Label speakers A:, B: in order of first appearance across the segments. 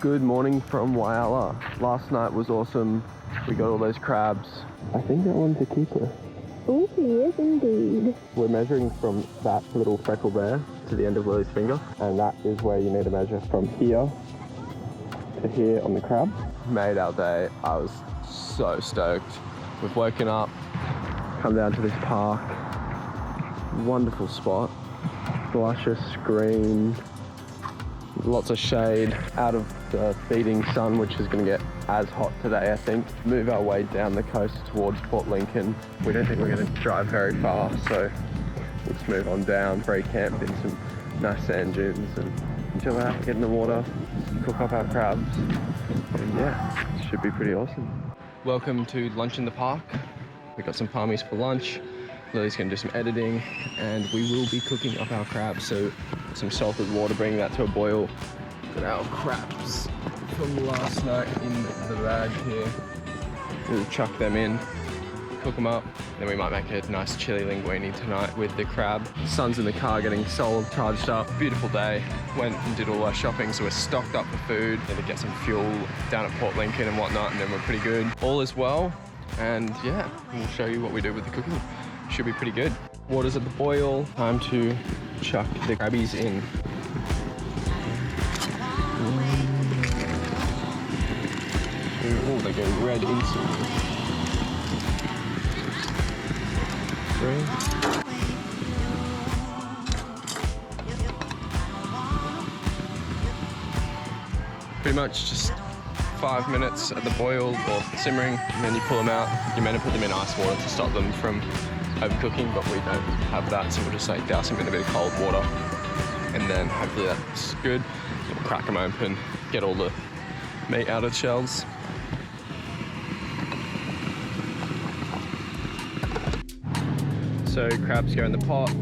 A: Good morning from Whyalla. Last night was awesome. We got all those crabs. I think that one's a keeper.
B: Oh, he is indeed.
A: We're measuring from that little freckle there to the end of Lily's finger, and that is where you need to measure from here to here on the crab. Made our day. I was so stoked. We've woken up, come down to this park. Wonderful spot. Luscious green, lots of shade out of the beating sun, which is going to get as hot today, I think. Move our way down the coast towards Port Lincoln. We don't think we're going to drive very far, so we'll just move on down. Very camped in some nice sand dunes and chill out, get in the water, cook up our crabs, and yeah, it should be pretty awesome. Welcome to lunch in the park. We got some palmies for lunch. Lily's going to do some editing, and we will be cooking up our crabs. So some salted water, bringing that to a boil. Got our crabs from last night in the bag here. We'll chuck them in, cook them up. Then we might make a nice chili linguine tonight with the crab. Son's in the car getting solar charged up. Beautiful day. Went and did all our shopping, so we're stocked up for food. Need to get some fuel down at Port Lincoln and whatnot, and then we're pretty good. All is well, and yeah, we'll show you what we do with the cooking. Should be pretty good. Water's at the boil. Time to chuck the crabbies in. Oh, they go red instantly. 3. Pretty much just 5 minutes at the boil or simmering, and then you pull them out. You're meant to put them in ice water to stop them from overcooking, but we don't have that, so we'll just like douse them in a bit of cold water, and then hopefully that's good. We'll crack them open, get all the meat out of the shells. So crabs go in the pot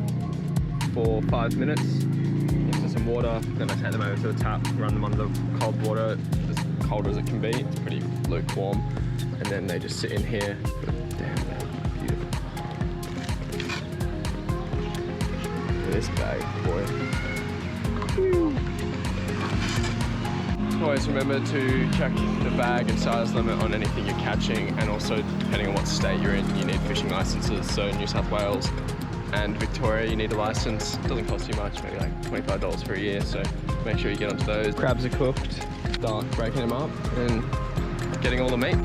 A: for 5 minutes into some water, then I take them over to the tap, run them under the cold water, as cold as it can be. It's pretty lukewarm, and then they just sit in here. Damn, they're beautiful. This bag, boy. Woo. Always remember to check the bag and size limit on anything you're catching, and also depending on what state you're in, you need fishing licenses. So New South Wales and Victoria, you need a license. It doesn't cost you much, maybe like $25 for a year, so make sure you get onto those. Crabs are cooked, start breaking them up and getting all the meat.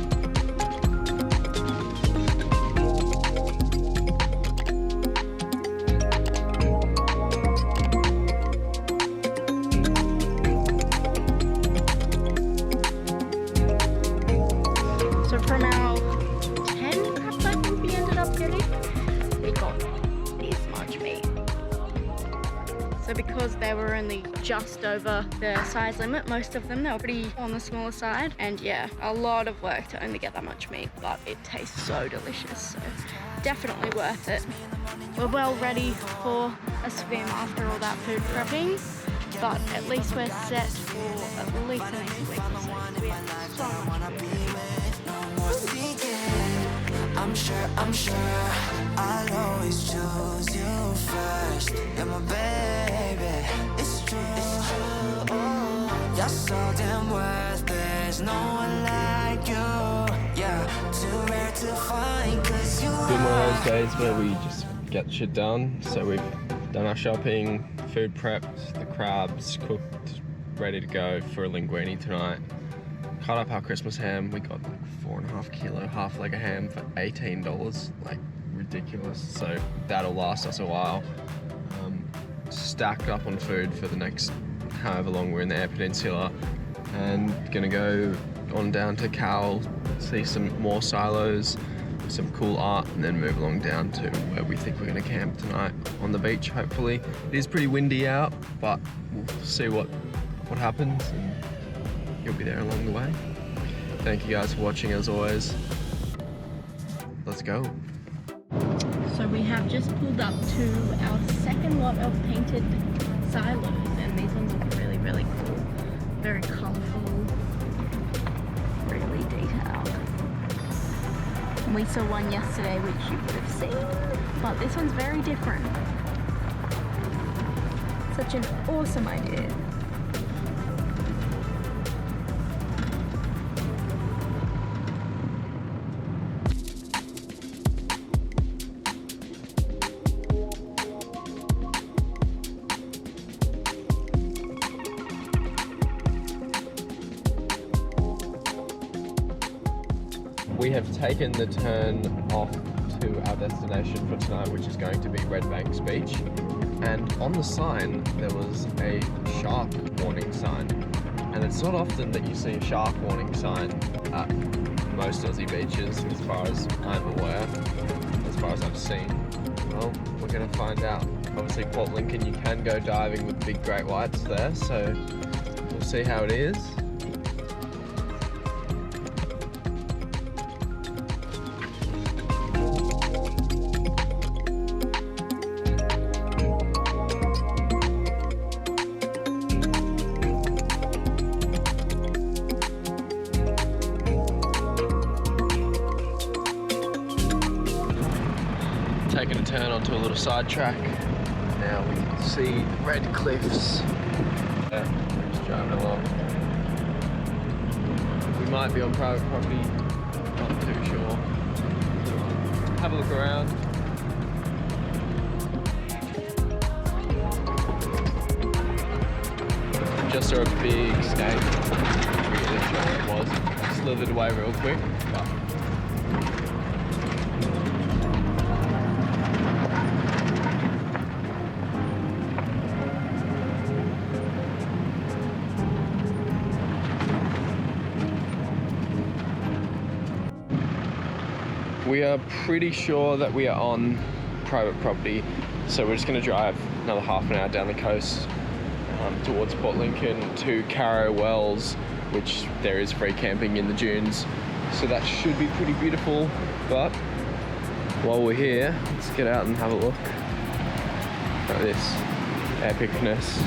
B: So from our 10 crabs I think we ended up getting, we got this much meat. So because they were only just over the size limit, most of them, they were pretty on the smaller side. And yeah, a lot of work to only get that much meat, but it tastes so delicious, so definitely worth it. We're well ready for a swim after all that food prepping, but at least we're set for at least the next week or so. We have so much food.
C: I'm sure I'll always choose you first. You're my baby, it's true. You're so damn worth, there's no one like you. Yeah, too rare to find, cause you
A: Been one of those days where we just get shit done. So we've done our shopping, food prepped, the crabs cooked, ready to go for a linguine tonight. Cut up our Christmas ham. We got like 4.5 kilo half leg of ham for $18, like ridiculous. So that'll last us a while. Stacked up on food for the next however long we're in the Eyre Peninsula, and gonna go on down to Cal, see some more silos, some cool art, and then move along down to where we think we're gonna camp tonight on the beach, hopefully. It is pretty windy out, but we'll see what happens, and you'll be there along the way. Thank you guys for watching as always. Let's go.
B: So we have just pulled up to our second lot of painted silos, and these ones look really, really cool. Very colourful, really detailed. And we saw one yesterday which you would have seen, but this one's very different. Such an awesome idea.
A: We have taken the turn off to our destination for tonight, which is going to be Red Banks Beach. And on the sign, there was a shark warning sign. And it's not often that you see a shark warning sign at most Aussie beaches, as far as I'm aware, as far as I've seen. Well, we're gonna find out. Obviously, Port Lincoln, you can go diving with big great whites there, so we'll see how it is. Taking a turn onto a little side track. Now we can see the red cliffs. We're just driving along. We might be on private property, not too sure. Have a look around. Just saw a big snake. I forget which one it was. Slithered away real quick. But we are pretty sure that we are on private property, so we're just going to drive another half an hour down the coast towards Port Lincoln to Carrow Wells, which there is free camping in the dunes, so that should be pretty beautiful. But while we're here, let's get out and have a look at this epicness.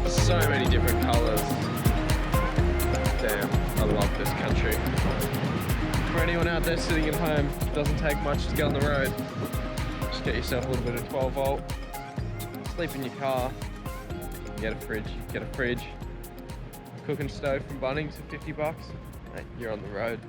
A: So many different colours. Damn, I love this country. For anyone out there sitting at home, it doesn't take much to get on the road. Just get yourself a little bit of 12 volt, sleep in your car, get a fridge, cooking stove from Bunnings for 50 bucks, hey, you're on the road.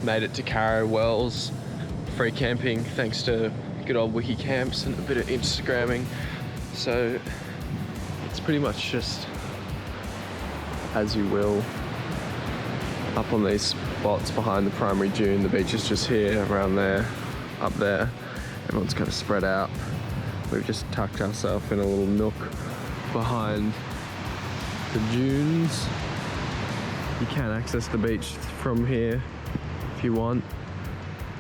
A: Made it to Carrow Wells, free camping thanks to good old wiki camps and a bit of Instagramming. So it's pretty much just as you will. Up on these spots behind the primary dune, the beach is just here, around there, up there. Everyone's kind of spread out. We've just tucked ourselves in a little nook behind the dunes. You can access the beach from here if you want,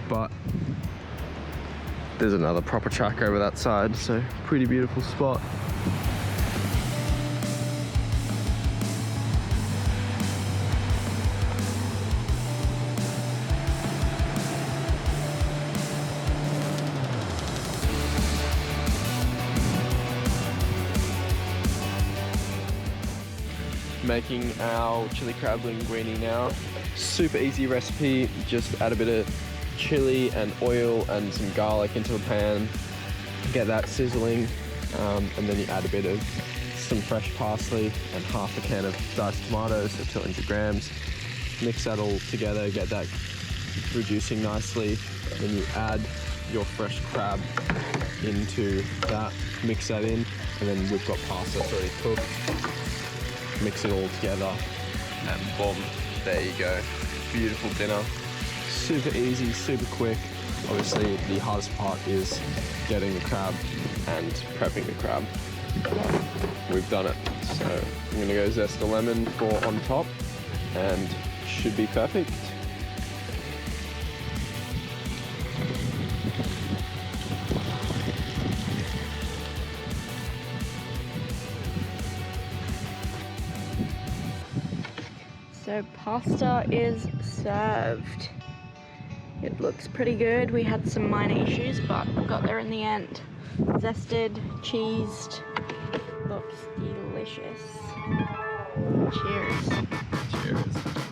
A: but there's another proper track over that side, so pretty beautiful spot. Making our chili crab linguine now. Super easy recipe, just add a bit of chili and oil and some garlic into a pan, get that sizzling, and then you add a bit of some fresh parsley and half a can of diced tomatoes, so 200 grams. Mix that all together, get that reducing nicely, then you add your fresh crab into that, mix that in, and then we've got pasta that's already cooked. Mix it all together and boom, there you go. Beautiful dinner. Super easy, super quick. Obviously the hardest part is getting the crab and prepping the crab. We've done it. So I'm gonna go zest a lemon for on top and should be perfect.
B: So pasta is served. It looks pretty good. We had some minor issues, but we got there in the end. Zested, cheesed, looks delicious. Cheers.
A: Cheers.